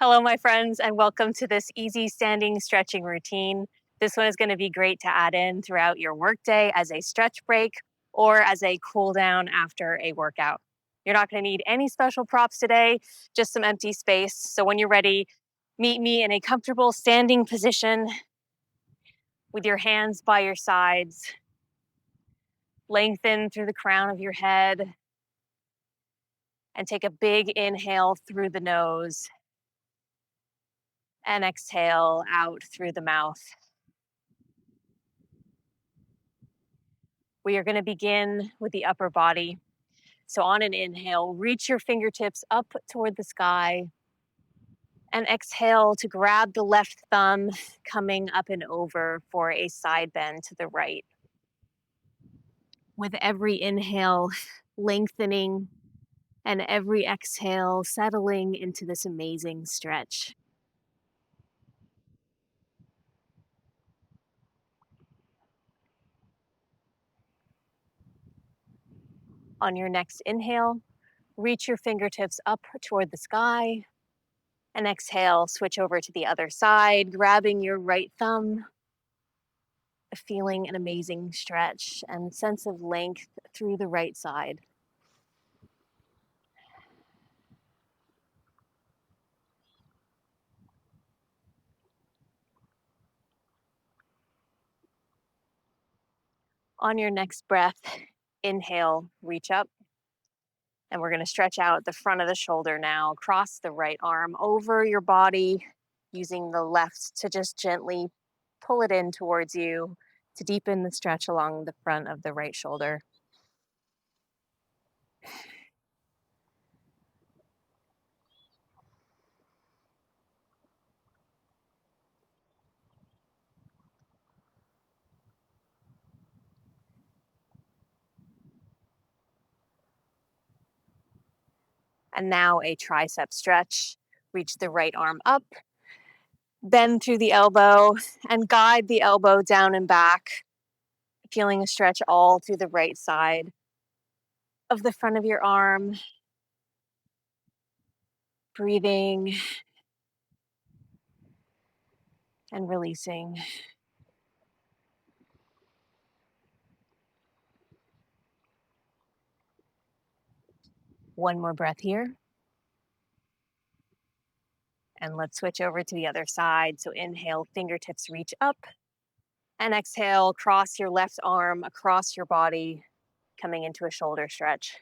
Hello, my friends, and welcome to this easy standing stretching routine. This one is going to be great to add in throughout your workday as a stretch break or as a cool down after a workout. You're not going to need any special props today, just some empty space. So when you're ready, meet me in a comfortable standing position with your hands by your sides. Lengthen through the crown of your head and take a big inhale through the nose and exhale out through the mouth. We are going to begin with the upper body. So on an inhale, reach your fingertips up toward the sky and exhale to grab the left thumb, coming up and over for a side bend to the right. With every inhale, lengthening, and every exhale, settling into this amazing stretch. On your next inhale, reach your fingertips up toward the sky and exhale, switch over to the other side, grabbing your right thumb, feeling an amazing stretch and sense of length through the right side. On your next breath, inhale, reach up. And we're going to stretch out the front of the shoulder now, cross the right arm over your body, using the left to just gently pull it in towards you to deepen the stretch along the front of the right shoulder. And now a tricep stretch. Reach the right arm up, bend through the elbow, and guide the elbow down and back, feeling a stretch all through the right side of the front of your arm. Breathing and releasing. One more breath here. And let's switch over to the other side. So inhale, fingertips reach up. And exhale, cross your left arm across your body, coming into a shoulder stretch.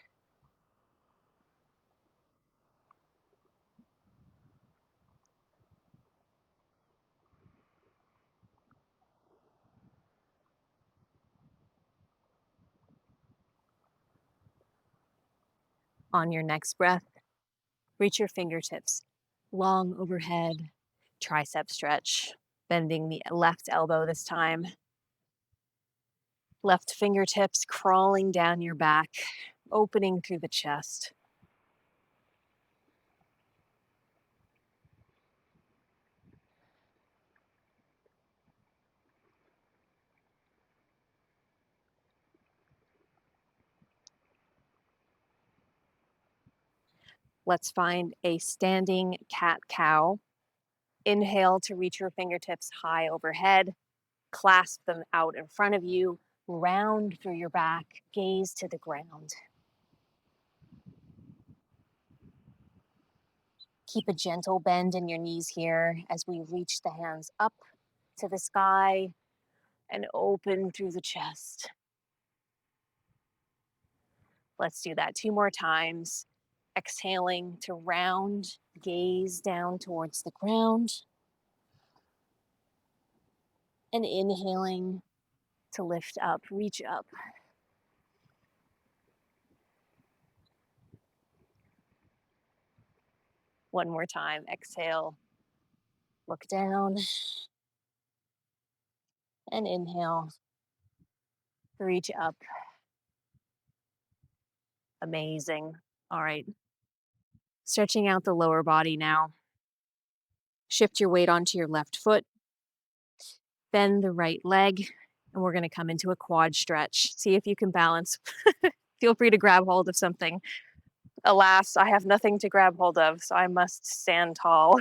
On your next breath, reach your fingertips long overhead, tricep stretch, bending the left elbow this time. Left fingertips crawling down your back, opening through the chest. Let's find a standing cat-cow. Inhale to reach your fingertips high overhead. Clasp them out in front of you. Round through your back. Gaze to the ground. Keep a gentle bend in your knees here as we reach the hands up to the sky and open through the chest. Let's do that 2 more times. Exhaling to round, gaze down towards the ground. And inhaling to lift up, reach up. One more time. Exhale, look down, and inhale, reach up. Amazing. All right. Stretching out the lower body now. Shift your weight onto your left foot. Bend the right leg, and we're going to come into a quad stretch. See if you can balance. Feel free to grab hold of something. Alas, I have nothing to grab hold of, so I must stand tall.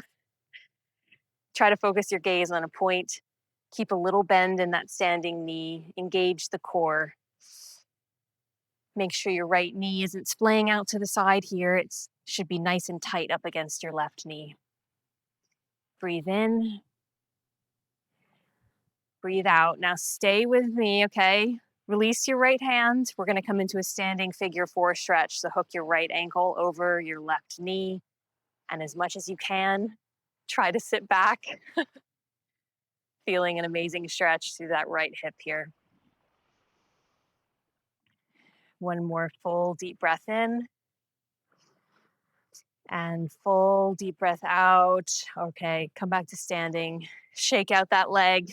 Try to focus your gaze on a point. Keep a little bend in that standing knee. Engage the core. Make sure your right knee isn't splaying out to the side here. It should be nice and tight up against your left knee. Breathe in. Breathe out. Now stay with me, okay? Release your right hand. We're going to come into a standing figure 4 stretch. So hook your right ankle over your left knee. And as much as you can, try to sit back, feeling an amazing stretch through that right hip here. One more full deep breath in. And full deep breath out. Okay, come back to standing. Shake out that leg.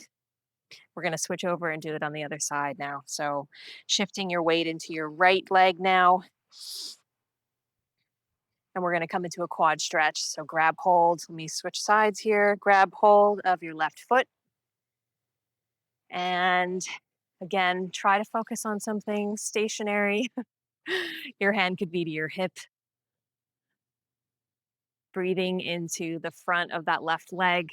We're going to switch over and do it on the other side now. So shifting your weight into your right leg now. And we're going to come into a quad stretch. So grab hold. Let me switch sides here. Grab hold of your left foot. And again, try to focus on something stationary. Your hand could be to your hip. Breathing into the front of that left leg.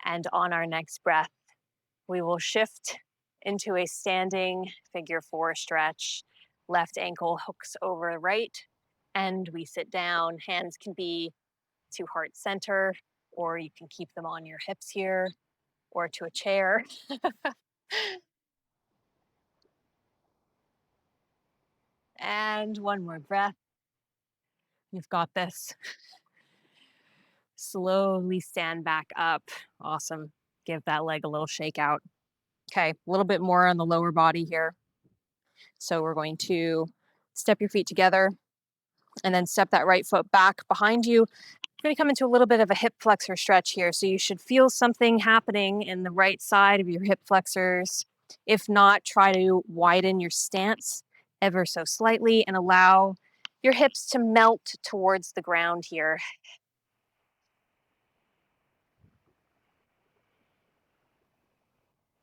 And on our next breath, we will shift into a standing figure 4 stretch. Left ankle hooks over right, and we sit down. Hands can be to heart center, or you can keep them on your hips here, or to a chair. And one more breath. You've got this. Slowly stand back up. Awesome. Give that leg a little shake out. Okay, a little bit more on the lower body here. So we're going to step your feet together and then step that right foot back behind you. We're going to come into a little bit of a hip flexor stretch here. So you should feel something happening in the right side of your hip flexors. If not, try to widen your stance ever so slightly and allow your hips to melt towards the ground here.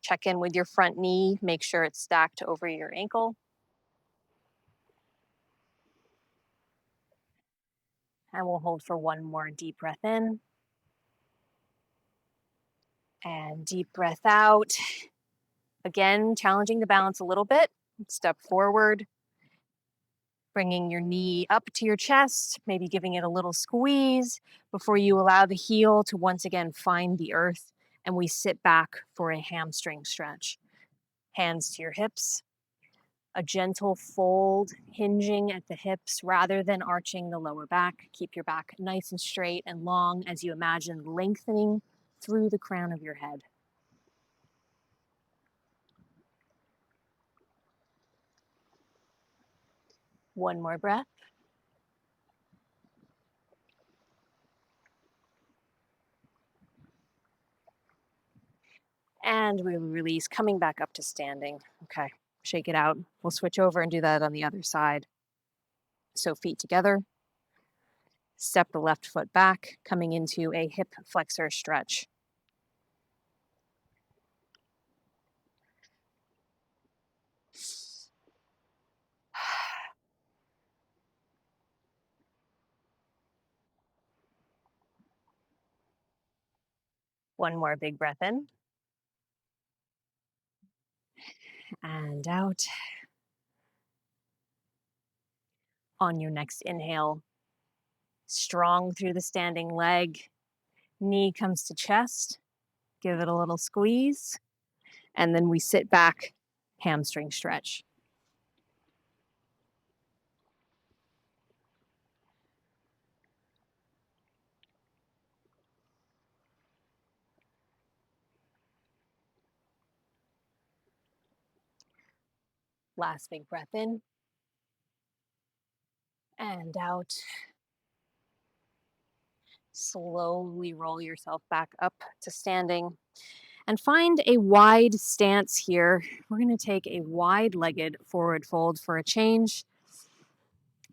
Check in with your front knee. Make sure it's stacked over your ankle. And we'll hold for one more deep breath in. And deep breath out. Again, challenging the balance a little bit. Step forward. Bringing your knee up to your chest, maybe giving it a little squeeze before you allow the heel to once again find the earth. And we sit back for a hamstring stretch. Hands to your hips. A gentle fold, hinging at the hips rather than arching the lower back. Keep your back nice and straight and long as you imagine lengthening through the crown of your head. One more breath. And we release, coming back up to standing. Okay, shake it out. We'll switch over and do that on the other side. So feet together. Step the left foot back, coming into a hip flexor stretch. One more big breath in. And out. On your next inhale, strong through the standing leg. Knee comes to chest. Give it a little squeeze. And then we sit back, hamstring stretch. Last big breath in. And out. Slowly roll yourself back up to standing. And find a wide stance here. We're going to take a wide-legged forward fold for a change.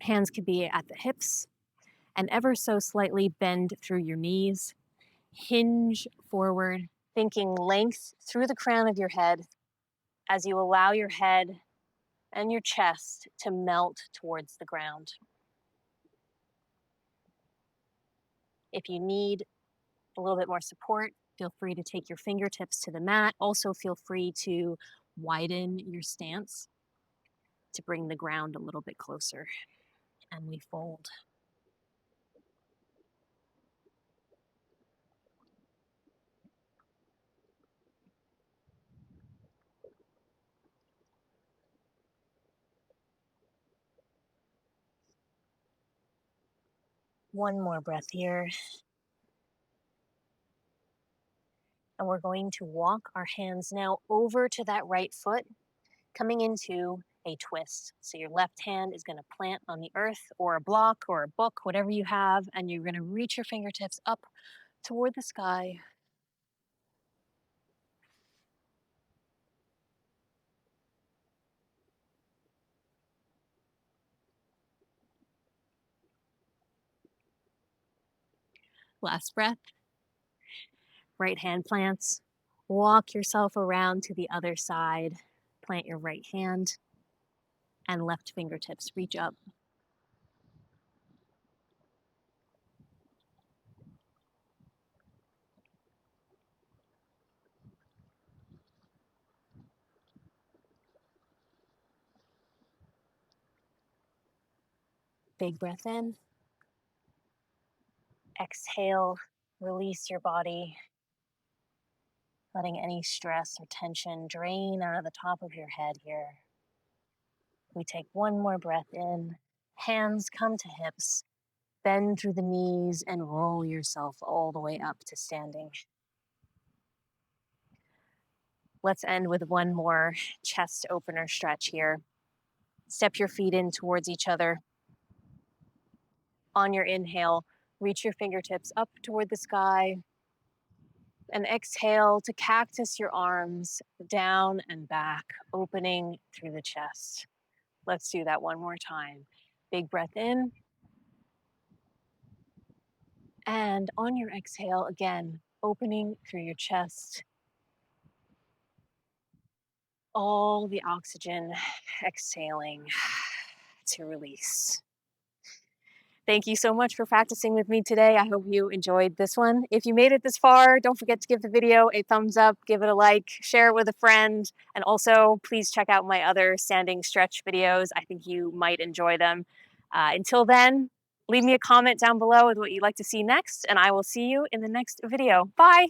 Hands could be at the hips and ever so slightly bend through your knees. Hinge forward, thinking length through the crown of your head as you allow your head and your chest to melt towards the ground. If you need a little bit more support, feel free to take your fingertips to the mat. Also, feel free to widen your stance to bring the ground a little bit closer. And we fold. One more breath here. And we're going to walk our hands now over to that right foot, coming into a twist. So your left hand is going to plant on the earth or a block or a book, whatever you have, and you're going to reach your fingertips up toward the sky. Last breath. Right hand plants. Walk yourself around to the other side. Plant your right hand and left fingertips reach up. Big breath in. Exhale, release your body, letting any stress or tension drain out of the top of your head here. We take one more breath in. Hands come to hips. Bend through the knees and roll yourself all the way up to standing. Let's end with one more chest opener stretch here. Step your feet in towards each other. On your inhale, reach your fingertips up toward the sky. And exhale to cactus your arms down and back, opening through the chest. Let's do that one more time. Big breath in. And on your exhale, again, opening through your chest. All the oxygen exhaling to release. Thank you so much for practicing with me today. I hope you enjoyed this one. If you made it this far, don't forget to give the video a thumbs up, give it a like, share it with a friend, and also please check out my other standing stretch videos. I think you might enjoy them. Until then, leave me a comment down below with what you'd like to see next, and I will see you in the next video. Bye!